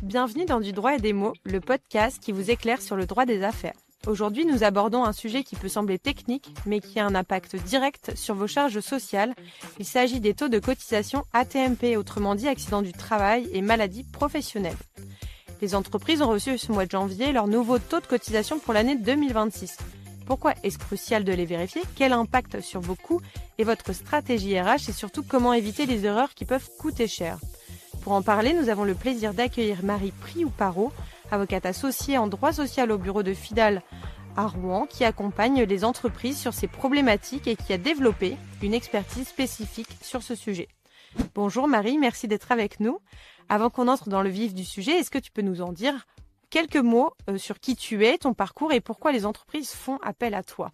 Bienvenue dans Du droit et des mots, le podcast qui vous éclaire sur le droit des affaires. Aujourd'hui, nous abordons un sujet qui peut sembler technique, mais qui a un impact direct sur vos charges sociales. Il s'agit des taux de cotisation AT-MP, autrement dit accidents du travail et maladies professionnelles. Les entreprises ont reçu ce mois de janvier leur nouveau taux de cotisation pour l'année 2026. Pourquoi est-ce crucial de les vérifier? Quel impact sur vos coûts et votre stratégie RH et surtout comment éviter les erreurs qui peuvent coûter cher? Pour en parler, nous avons le plaisir d'accueillir Marie Priou-Parot, avocate associée en droit social au bureau de Fidal à Rouen, qui accompagne les entreprises sur ces problématiques et qui a développé une expertise spécifique sur ce sujet. Bonjour Marie, merci d'être avec nous. Avant qu'on entre dans le vif du sujet, est-ce que tu peux nous en dire quelques mots sur qui tu es, ton parcours et pourquoi les entreprises font appel à toi?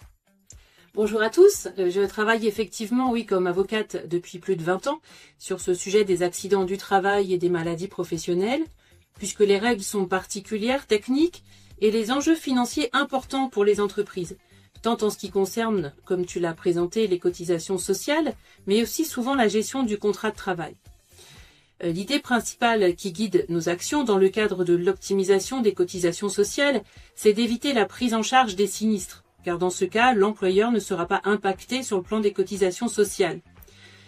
Bonjour à tous, je travaille effectivement, comme avocate depuis plus de 20 ans sur ce sujet des accidents du travail et des maladies professionnelles, puisque les règles sont particulières, techniques et les enjeux financiers importants pour les entreprises, tant en ce qui concerne, comme tu l'as présenté, les cotisations sociales, mais aussi souvent la gestion du contrat de travail. L'idée principale qui guide nos actions dans le cadre de l'optimisation des cotisations sociales, c'est d'éviter la prise en charge des sinistres, car dans ce cas, l'employeur ne sera pas impacté sur le plan des cotisations sociales.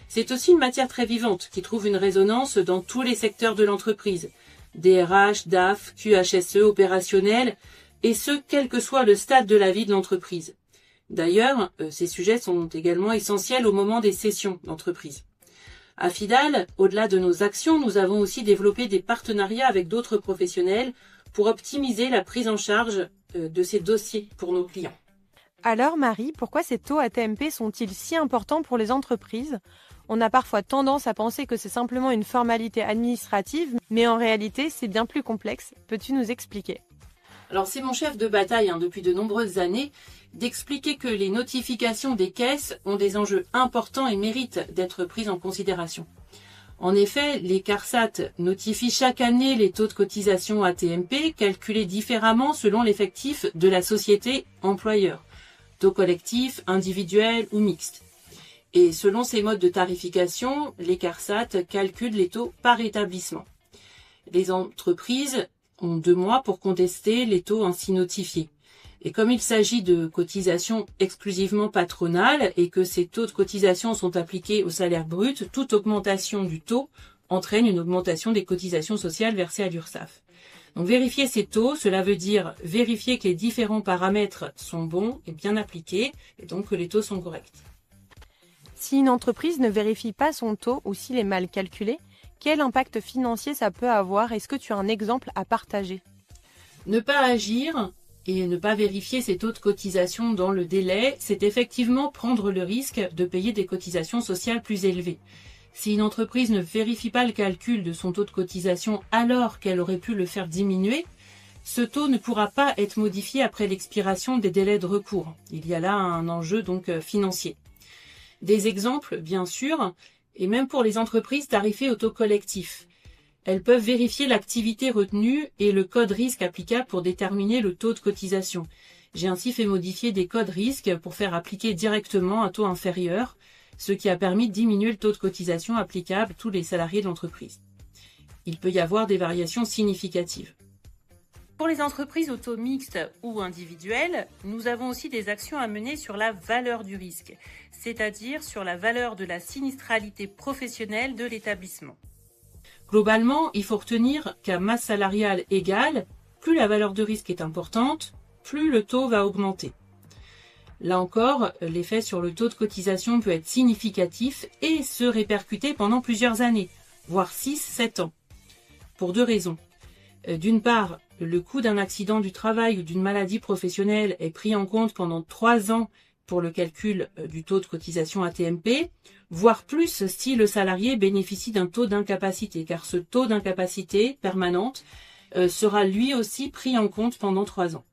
C'est aussi une matière très vivante qui trouve une résonance dans tous les secteurs de l'entreprise, DRH, DAF, QHSE, opérationnel, et ce, quel que soit le stade de la vie de l'entreprise. D'ailleurs, ces sujets sont également essentiels au moment des cessions d'entreprise. À Fidal, au-delà de nos actions, nous avons aussi développé des partenariats avec d'autres professionnels pour optimiser la prise en charge de ces dossiers pour nos clients. Alors Marie, pourquoi ces taux AT-MP sont-ils si importants pour les entreprises? On a parfois tendance à penser que c'est simplement une formalité administrative, mais en réalité c'est bien plus complexe. Peux-tu nous expliquer? Alors c'est mon chef de bataille depuis de nombreuses années d'expliquer que les notifications des caisses ont des enjeux importants et méritent d'être prises en considération. En effet, les CARSAT notifient chaque année les taux de cotisation AT-MP calculés différemment selon l'effectif de la société employeur, taux collectif, individuel ou mixte. Et selon ces modes de tarification, les CARSAT calculent les taux par établissement. Les entreprises ont 2 mois pour contester les taux ainsi notifiés. Et comme il s'agit de cotisations exclusivement patronales et que ces taux de cotisation sont appliqués au salaire brut, toute augmentation du taux entraîne une augmentation des cotisations sociales versées à l'URSSAF. Donc vérifier ces taux, cela veut dire vérifier que les différents paramètres sont bons et bien appliqués et donc que les taux sont corrects. Si une entreprise ne vérifie pas son taux ou s'il est mal calculé, quel impact financier ça peut avoir? Est-ce que tu as un exemple à partager? Ne pas agir et ne pas vérifier ces taux de cotisation dans le délai, c'est effectivement prendre le risque de payer des cotisations sociales plus élevées. Si une entreprise ne vérifie pas le calcul de son taux de cotisation alors qu'elle aurait pu le faire diminuer, ce taux ne pourra pas être modifié après l'expiration des délais de recours. Il y a là un enjeu donc financier. Des exemples, bien sûr, et même pour les entreprises tarifées au taux collectif. Elles peuvent vérifier l'activité retenue et le code risque applicable pour déterminer le taux de cotisation. J'ai ainsi fait modifier des codes risques pour faire appliquer directement un taux inférieur, ce qui a permis de diminuer le taux de cotisation applicable à tous les salariés de l'entreprise. Il peut y avoir des variations significatives. Pour les entreprises au taux mixte ou individuel, nous avons aussi des actions à mener sur la valeur du risque, c'est-à-dire sur la valeur de la sinistralité professionnelle de l'établissement. Globalement, il faut retenir qu'à masse salariale égale, plus la valeur de risque est importante, plus le taux va augmenter. Là encore, l'effet sur le taux de cotisation peut être significatif et se répercuter pendant plusieurs années, voire 6-7 ans. Pour 2 raisons. D'une part, le coût d'un accident du travail ou d'une maladie professionnelle est pris en compte pendant 3 ans pour le calcul du taux de cotisation AT-MP, voire plus si le salarié bénéficie d'un taux d'incapacité, car ce taux d'incapacité permanente sera lui aussi pris en compte pendant 3 ans.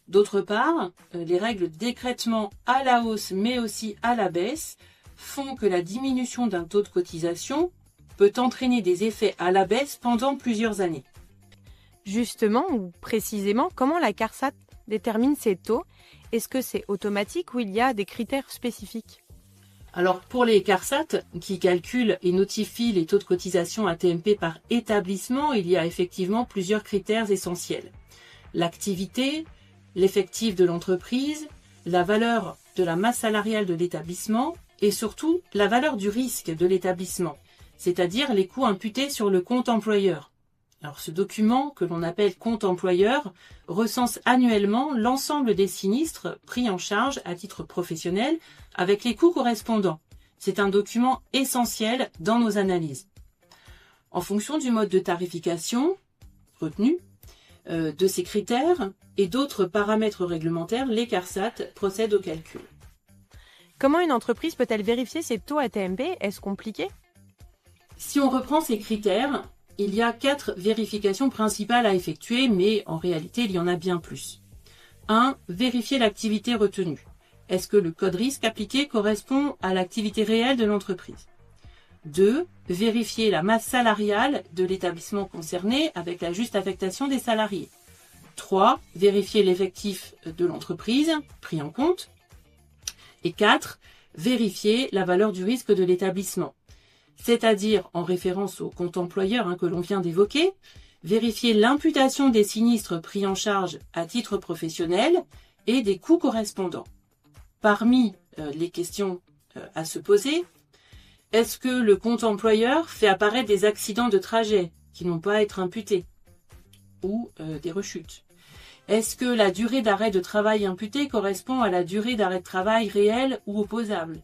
D'autre part, les règles d'écrêtement à la hausse mais aussi à la baisse font que la diminution d'un taux de cotisation peut entraîner des effets à la baisse pendant plusieurs années. Justement, ou précisément, comment la CARSAT détermine ces taux? Est-ce que c'est automatique ou il y a des critères spécifiques? Alors pour les CARSAT qui calculent et notifient les taux de cotisation AT-MP par établissement, il y a effectivement plusieurs critères essentiels. L'activité, l'effectif de l'entreprise, la valeur de la masse salariale de l'établissement et surtout la valeur du risque de l'établissement, c'est-à-dire les coûts imputés sur le compte employeur. Alors ce document, que l'on appelle compte employeur, recense annuellement l'ensemble des sinistres pris en charge à titre professionnel avec les coûts correspondants. C'est un document essentiel dans nos analyses. En fonction du mode de tarification retenu, de ces critères et d'autres paramètres réglementaires, les CARSAT procèdent au calcul. Comment une entreprise peut-elle vérifier ses taux AT-MP? Est-ce compliqué? Si on reprend ces critères, il y a 4 vérifications principales à effectuer, mais en réalité, il y en a bien plus. 1. Vérifier l'activité retenue. Est-ce que le code risque appliqué correspond à l'activité réelle de l'entreprise? 2. Vérifier la masse salariale de l'établissement concerné avec la juste affectation des salariés. 3. Vérifier l'effectif de l'entreprise pris en compte. Et 4. Vérifier la valeur du risque de l'établissement. C'est-à-dire, en référence au compte employeur que l'on vient d'évoquer, vérifier l'imputation des sinistres pris en charge à titre professionnel et des coûts correspondants. Parmi les questions à se poser, est-ce que le compte employeur fait apparaître des accidents de trajet qui n'ont pas à être imputés ou des rechutes? Est-ce que la durée d'arrêt de travail imputée correspond à la durée d'arrêt de travail réelle ou opposable?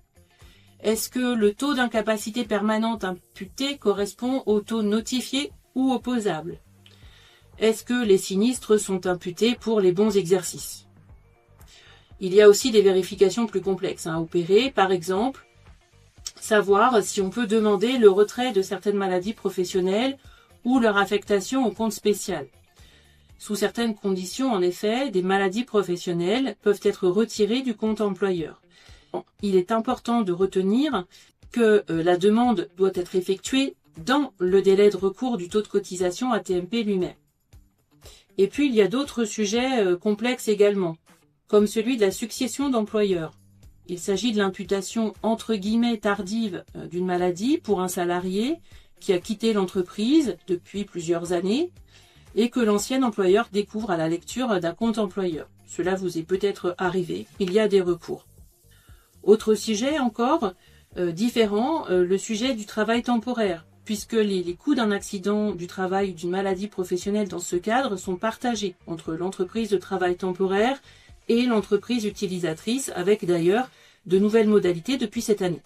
Est-ce que le taux d'incapacité permanente imputé correspond au taux notifié ou opposable? Est-ce que les sinistres sont imputés pour les bons exercices? Il y a aussi des vérifications plus complexes à opérer, par exemple, savoir si on peut demander le retrait de certaines maladies professionnelles ou leur affectation au compte spécial. Sous certaines conditions, en effet, des maladies professionnelles peuvent être retirées du compte employeur. Il est important de retenir que la demande doit être effectuée dans le délai de recours du taux de cotisation AT-MP lui-même. Et puis, il y a d'autres sujets complexes également, comme celui de la succession d'employeurs. Il s'agit de l'imputation entre guillemets tardive d'une maladie pour un salarié qui a quitté l'entreprise depuis plusieurs années et que l'ancien employeur découvre à la lecture d'un compte employeur. Cela vous est peut-être arrivé, il y a des recours. Autre sujet encore différent, le sujet du travail temporaire, puisque les coûts d'un accident du travail ou d'une maladie professionnelle dans ce cadre sont partagés entre l'entreprise de travail temporaire et l'entreprise utilisatrice, avec d'ailleurs de nouvelles modalités depuis cette année.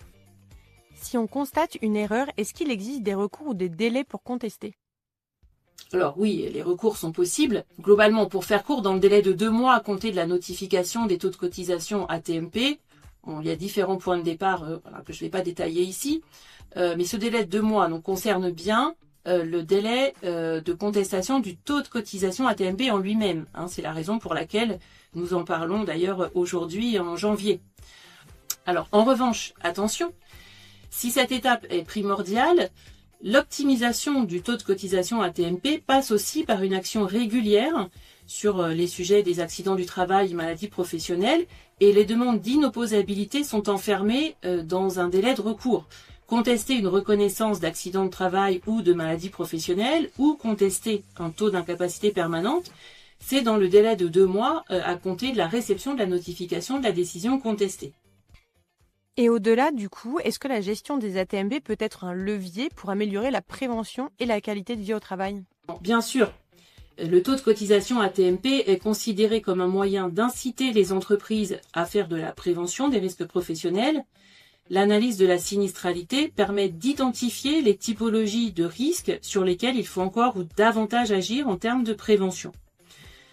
Si on constate une erreur, est-ce qu'il existe des recours ou des délais pour contester? Alors oui, les recours sont possibles. Globalement, pour faire court, dans le délai de 2 mois à compter de la notification des taux de cotisation AT-MP, il y a différents points de départ que je ne vais pas détailler ici, mais ce délai de 2 mois concerne bien le délai de contestation du taux de cotisation AT-MP en lui-même. C'est la raison pour laquelle nous en parlons d'ailleurs aujourd'hui en janvier. Alors en revanche, attention, si cette étape est primordiale, l'optimisation du taux de cotisation AT-MP passe aussi par une action régulière sur les sujets des accidents du travail et maladies professionnelles, et les demandes d'inopposabilité sont enfermées dans un délai de recours. Contester une reconnaissance d'accident de travail ou de maladie professionnelle ou contester un taux d'incapacité permanente, c'est dans le délai de 2 mois à compter de la réception de la notification de la décision contestée. Et au-delà, du coup, est-ce que la gestion des AT-MP peut être un levier pour améliorer la prévention et la qualité de vie au travail? Bien sûr. Le taux de cotisation AT-MP est considéré comme un moyen d'inciter les entreprises à faire de la prévention des risques professionnels. L'analyse de la sinistralité permet d'identifier les typologies de risques sur lesquels il faut encore ou davantage agir en termes de prévention.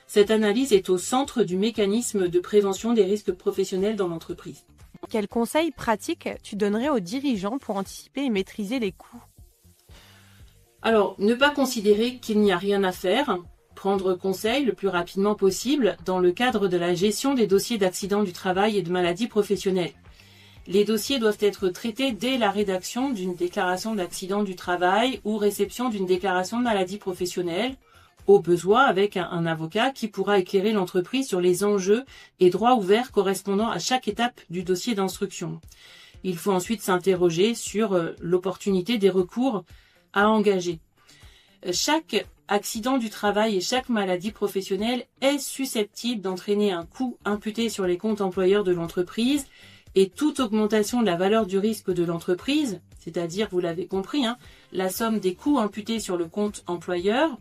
Cette analyse est au centre du mécanisme de prévention des risques professionnels dans l'entreprise. Quels conseils pratiques tu donnerais aux dirigeants pour anticiper et maîtriser les coûts? Alors, ne pas considérer qu'il n'y a rien à faire, prendre conseil le plus rapidement possible dans le cadre de la gestion des dossiers d'accidents du travail et de maladies professionnelles. Les dossiers doivent être traités dès la rédaction d'une déclaration d'accident du travail ou réception d'une déclaration de maladie professionnelle, au besoin avec un avocat qui pourra éclairer l'entreprise sur les enjeux et droits ouverts correspondant à chaque étape du dossier d'instruction. Il faut ensuite s'interroger sur l'opportunité des recours à engager. Chaque accident du travail et chaque maladie professionnelle est susceptible d'entraîner un coût imputé sur les comptes employeurs de l'entreprise, et toute augmentation de la valeur du risque de l'entreprise, c'est-à-dire, vous l'avez compris, la somme des coûts imputés sur le compte employeur,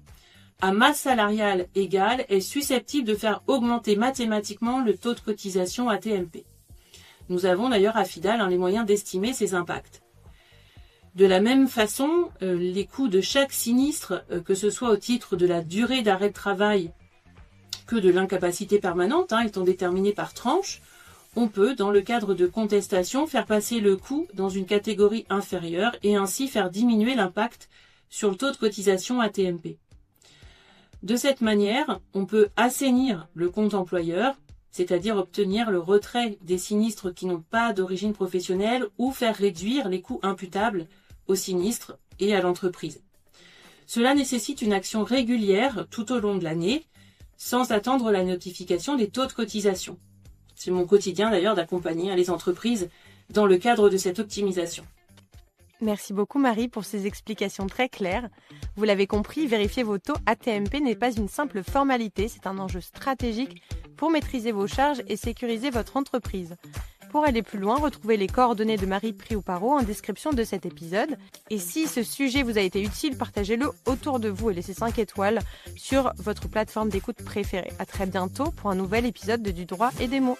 à masse salariale égale, est susceptible de faire augmenter mathématiquement le taux de cotisation AT-MP. Nous avons d'ailleurs à FIDAL les moyens d'estimer ces impacts. De la même façon, les coûts de chaque sinistre, que ce soit au titre de la durée d'arrêt de travail que de l'incapacité permanente, étant déterminés par tranche, on peut, dans le cadre de contestation, faire passer le coût dans une catégorie inférieure et ainsi faire diminuer l'impact sur le taux de cotisation AT-MP. De cette manière, on peut assainir le compte employeur, c'est-à-dire obtenir le retrait des sinistres qui n'ont pas d'origine professionnelle ou faire réduire les coûts imputables aux sinistres et à l'entreprise. Cela nécessite une action régulière tout au long de l'année, sans attendre la notification des taux de cotisation. C'est mon quotidien d'ailleurs d'accompagner les entreprises dans le cadre de cette optimisation. Merci beaucoup Marie pour ces explications très claires. Vous l'avez compris, vérifier vos taux AT-MP n'est pas une simple formalité, c'est un enjeu stratégique pour maîtriser vos charges et sécuriser votre entreprise. Pour aller plus loin, retrouvez les coordonnées de Marie Prioux-Parot en description de cet épisode. Et si ce sujet vous a été utile, partagez-le autour de vous et laissez 5 étoiles sur votre plateforme d'écoute préférée. À très bientôt pour un nouvel épisode de Du droit et des mots.